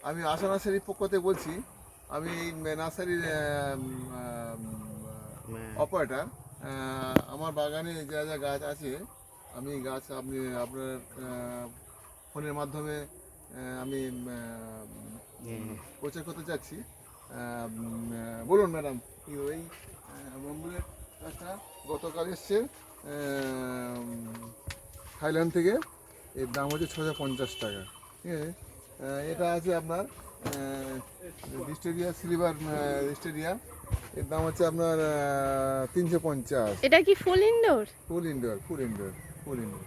আমি আশা নার্সারির পক্ষ থেকে বলছি। আমি নার্সারির অপারেটর। আমার বাগানে যা যা গাছ আছে, আমি গাছ আপনার ফোনের মাধ্যমে আমি প্রচার করতে চাচ্ছি। বলুন ম্যাডাম, এই বম্বুলের গাছটা গতকাল এসছে থাইল্যান্ড থেকে। এর দাম হচ্ছে 650 টাকা। ঠিক আছে। এটা আছে আপনার ভিস্টেরিয়া সিলভার ভিস্টেরিয়া। এর দাম হচ্ছে আপনার 350। এটা কি ফুল ইনডোর? ফুল ইনডোর, ফুল ইনডোর, ফুল ইনডোর।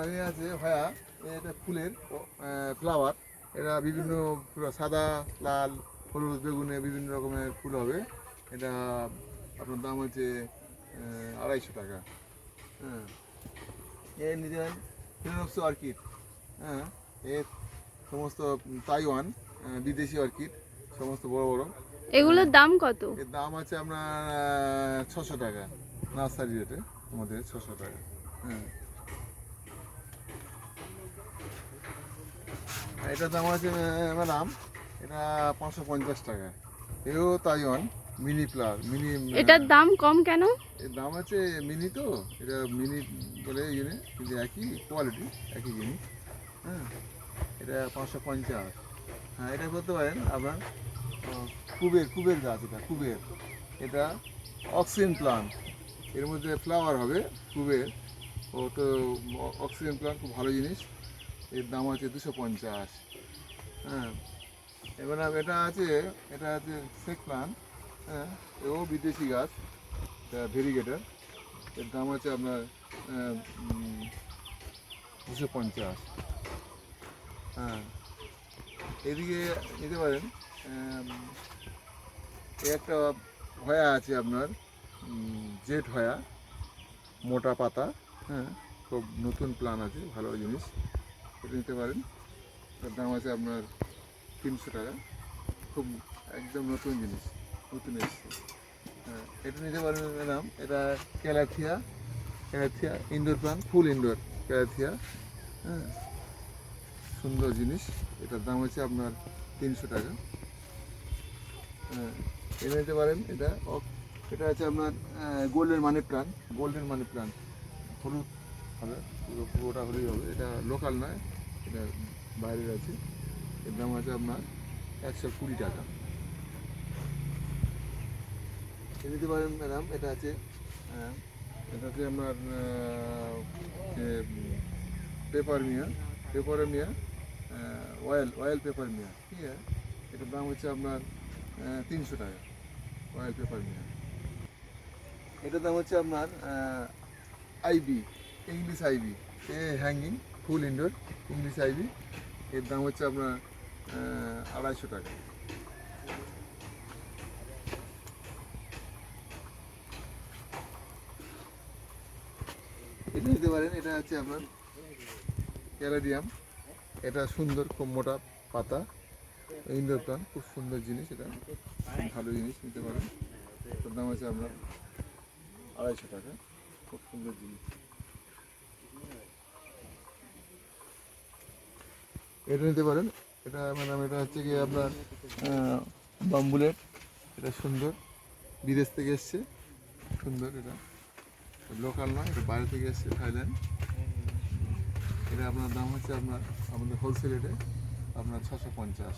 আমি আছে ভায়া, এটা ফুলের ফ্লাওয়ার। এটা বিভিন্ন সাদা, লাল, হলুদ, বেগুনে বিভিন্ন রকমের ফুল হবে। এটা আপনার দাম হচ্ছে 250 টাকা। হ্যাঁ, এর নিজের ফিনোক্স অর্কিড। হ্যাঁ, এর সমস্ত তাইওয়ান বিদেশি অর্কিড, সমস্ত বড় বড়। এগুলোর দাম কত? এর দাম আছে আপনার 600 টাকা। নার্সারি রেটে আমাদের 600 টাকা। হ্যাঁ, এটার দাম আছে ম্যাডাম, এটা 550 টাকা। এও তাইওয়ান মিনি প্লাস মিনি। এটার দাম কম কেন? এর দাম আছে মিনি, তো এটা মিনি বলে ইয়ে, কিন্তু একই কোয়ালিটি, একই জিনিস। হ্যাঁ, এটা 550। হ্যাঁ, এটা করতে পারেন আপনার কুবের গাছ। এটা কুবের, এটা অক্সিজেন প্লান্ট। এর মধ্যে ফ্লাওয়ার হবে কুবের। ও তো অক্সিজেন প্লান্ট খুব ভালো জিনিস। এর দাম আছে 250। হ্যাঁ, এবার এটা আছে সেক প্লান্ট। হ্যাঁ, এও বিদেশি গাছ, এটা ভেরিগেটার। এর দাম আছে আপনার 250। হ্যাঁ, এদিকে নিতে পারেন। একটা হয়া আছে আপনার, জেট হয়া, মোটা পাতা। হ্যাঁ, খুব নতুন প্ল্যান আছে, ভালো জিনিস। এটা নিতে পারেন। এর দাম আছে আপনার 300 টাকা। খুব একদম নতুন জিনিস, নতুন এসছে। হ্যাঁ, এটা নিতে পারেন ম্যাডাম। এটা ক্যালাথিয়া, ক্যালাথিয়া ইনডোর প্ল্যান্ট, ফুল ইনডোর ক্যালাথিয়া। হ্যাঁ, সুন্দর জিনিস। এটার দাম হচ্ছে আপনার 300 টাকা। হ্যাঁ, এটা নিতে পারেন। এটা আছে আপনার golden money plant, golden money plant. হলুদ হবে, পুরোটা হলুদ হবে। এটা লোকাল নয়, এটা বাইরের আছে। এর দাম আছে আপনার 120 টাকা। এটা নিতে পারেন ম্যাডাম। এটা আছে আপনার পেপার মিয়া, অয়েল পেপার মিয়া। ঠিক আছে। এটার দাম হচ্ছে আপনার 300 টাকা। অয়েল পেপার মিয়া। এটার দাম হচ্ছে আপনার আইবি, ইংলিশ আইবি। হ্যাঙ্গিং ফুল ইনডোর ইংলিশ আইবি। এর দাম হচ্ছে আপনার 250 টাকা। এটা নিতে পারেন। এটা হচ্ছে আপনার ক্যালাডিয়াম। এটা সুন্দর, খুব মোটা পাতা, ইনডোর প্ল্যান্ট, খুব সুন্দর জিনিস। এটা খুব ভালো জিনিস, নিতে পারেন। এটার দাম আছে আপনার 250 টাকা। খুব সুন্দর জিনিস। এটা নিতে পারেন। এটা ম্যাডাম, এটা হচ্ছে কি আপনার বাম্বুলেট। এটা সুন্দর, বিদেশ থেকে এসছে, সুন্দর। এটা লোকাল নয়, এটা বাইরে থেকে এসছে, থাইল্যান্ড। এটা আপনার দাম হচ্ছে আপনার আমাদের হোলসেল রেটে আপনার 650।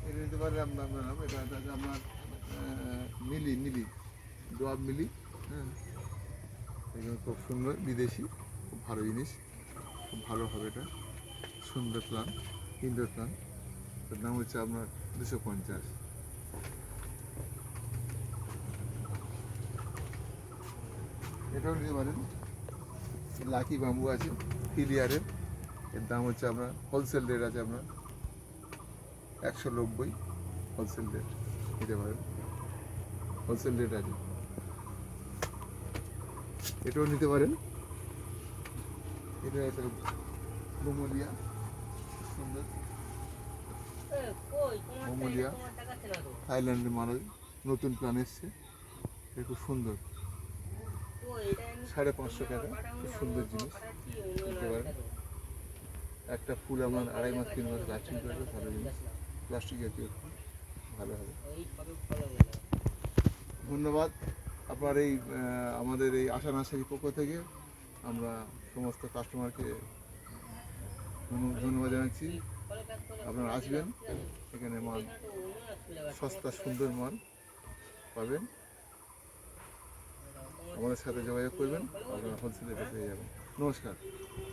এটা নিতে পারেন আপনার ম্যাডাম। এটা হচ্ছে আপনার মিলি ডোয়াব মিলি। হ্যাঁ, এগুলো খুব সুন্দর, বিদেশি, খুব ভালো জিনিস, খুব ভালো হবে। এটা সুন্দর প্ল্যান, ইনডোর প্ল্যান। এর দাম হচ্ছে আপনার 250। এটাও নিতে পারেন। লাকি বাম্বু আছে ফিলিয়ারের। এর দাম হচ্ছে আপনার হোলসেল রেট আছে আপনার 190। হোলসেল রেট নিতে পারেন, হোলসেল রেট আছে। এটাও নিতে পারেন। এটা একটা মোমোলিয়া, সুন্দর মোমোলিয়া, থাইল্যান্ডের মানুষ, নতুন প্ল্যান এসছে। এটা খুব সুন্দর, 550 টাকা, খুব সুন্দর জিনিস নিতে পারেন। একটা ফুল আমার 2.5 মাস 3 মাস লাস্টিং করবে, ভালো জিনিস, প্লাস্টিক জাতীয় ফুল, ভালো হবে। ধন্যবাদ আপনার এই আমাদের এই আশা নার্সারির পক্ষ থেকে আমরা সমস্ত কাস্টমারকে ধন্যবাদ জানাচ্ছি। আপনারা আসবেন, এখানে মাল সস্তা সুন্দর মাল পাবেন। আমাদের সাথে যোগাযোগ করবেন, আপনারা হোলসেলে পেয়ে যাবেন। নমস্কার।